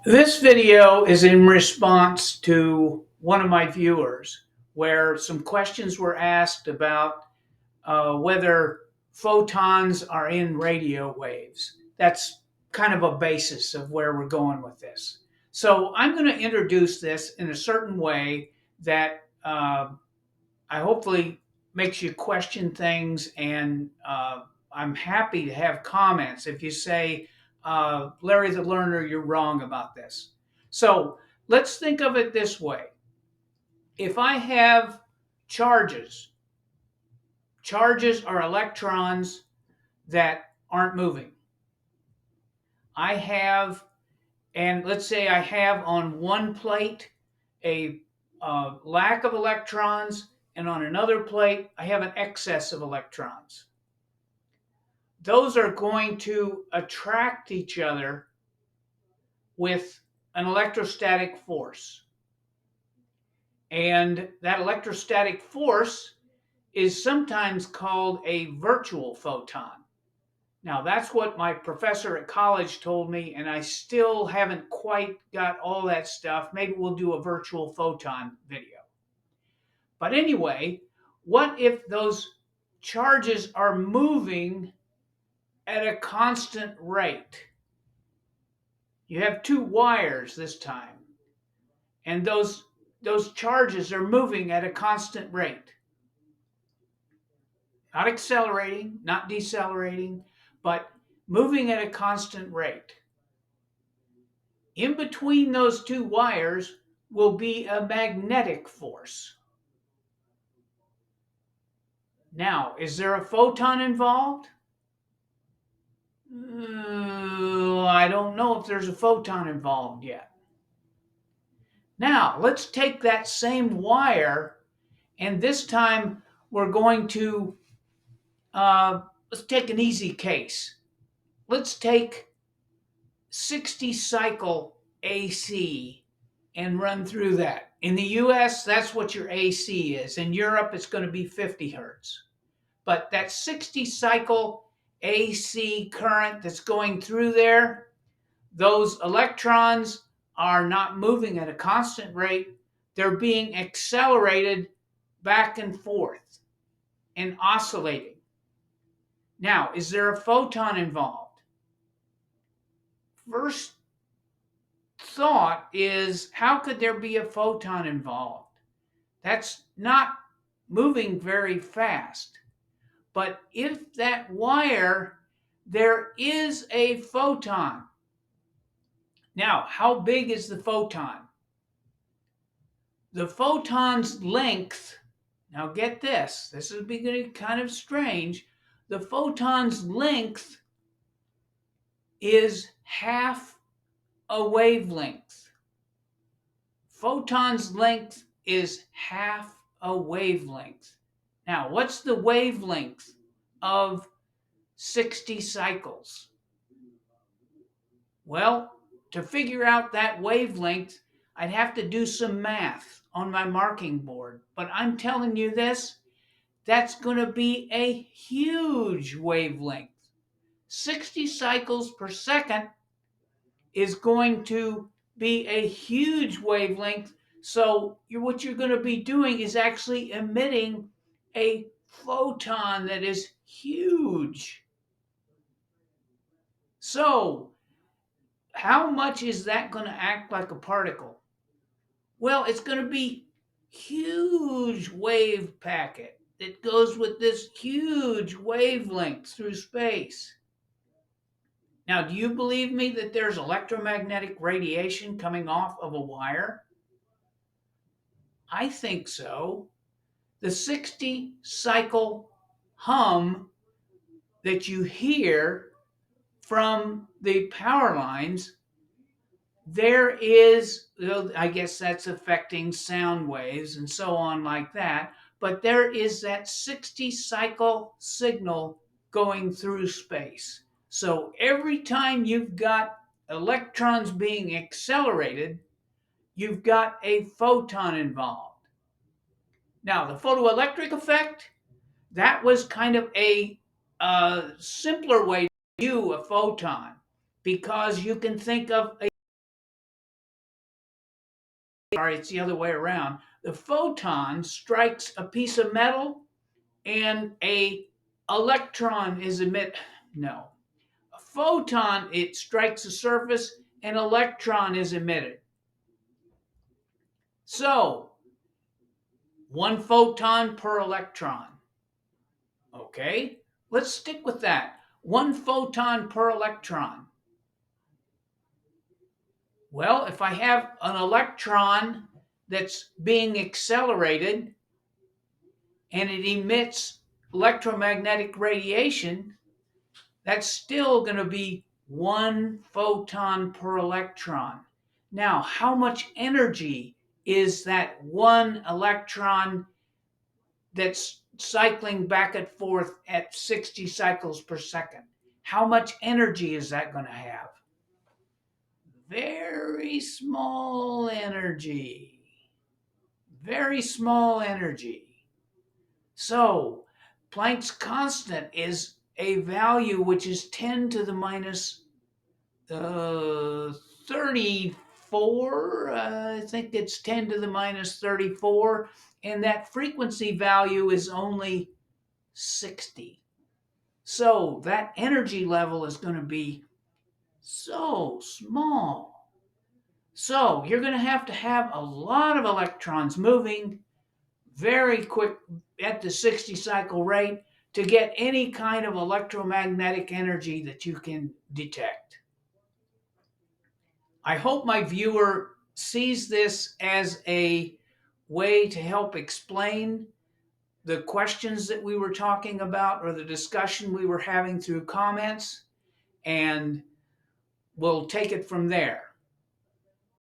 This video is in response to one of my viewers where some questions were asked about whether photons are in radio waves. That's kind of a basis of where we're going with this. So I'm going to introduce this in a certain way that I hopefully makes you question things, and I'm happy to have comments if you say, Larry the Learner, you're wrong about this. So let's think of it this way. If I have charges, charges are electrons that aren't moving. I have, and let's say I have on one plate a lack of electrons, and on another plate I have an excess of electrons. Those are going to attract each other with an electrostatic force. And that electrostatic force is sometimes called a virtual photon. Now, that's what my professor at college told me, and I still haven't quite got all that stuff. Maybe we'll do a virtual photon video. But anyway, what if those charges are moving at a constant rate? You have two wires this time, and those charges are moving at a constant rate, not accelerating, not decelerating, but moving at a constant rate. In between those two wires will be a magnetic force. Now, is there a photon involved? I don't know if there's a photon involved yet. Now, let's take that same wire, and this time we're going to, let's take an easy case. Let's take 60 cycle AC and run through that. In the US, that's what your AC is. In Europe, it's going to be 50 hertz. But that 60 cycle AC current that's going through there, those electrons are not moving at a constant rate. They're being accelerated back and forth and oscillating. Now, is there a photon involved? First thought is, how could there be a photon involved? That's not moving very fast. But if that wire, there is a photon. Now, how big is the photon? The photon's length, now get this is beginning kind of strange. The photon's length is half a wavelength. Photon's length is half a wavelength. Now, what's the wavelength of 60 cycles? Well, to figure out that wavelength, I'd have to do some math on my marking board. But I'm telling you this, that's going to be a huge wavelength. 60 cycles per second is going to be a huge wavelength. So what you're going to be doing is actually emitting a photon that is huge. So how much is that going to act like a particle? Well, it's going to be huge wave packet that goes with this huge wavelength through space. Now, do you believe me that there's electromagnetic radiation coming off of a wire? I think so. The 60 cycle hum that you hear from the power lines, there is, I guess that's affecting sound waves and so on like that, but there is that 60 cycle signal going through space. So every time you've got electrons being accelerated, you've got a photon involved. Now, the photoelectric effect, that was kind of a simpler way to view a photon, because you can think of a sorry, it's the other way around. The photon strikes a piece of metal and a electron is emitted. No. A photon, it strikes the surface, an electron is emitted. So, one photon per electron. Okay, let's stick with that. One photon per electron. Well, if I have an electron that's being accelerated and it emits electromagnetic radiation, that's still going to be one photon per electron. Now, how much energy is that one electron that's cycling back and forth at 60 cycles per second? How much energy is that going to have? Very small energy. Very small energy. So, Planck's constant is a value which is 10 to the minus 34. I think it's 10 to the minus 34. And that frequency value is only 60. So that energy level is going to be so small. So you're going to have a lot of electrons moving very quick at the 60 cycle rate to get any kind of electromagnetic energy that you can detect. I hope my viewer sees this as a way to help explain the questions that we were talking about or the discussion we were having through comments, and we'll take it from there.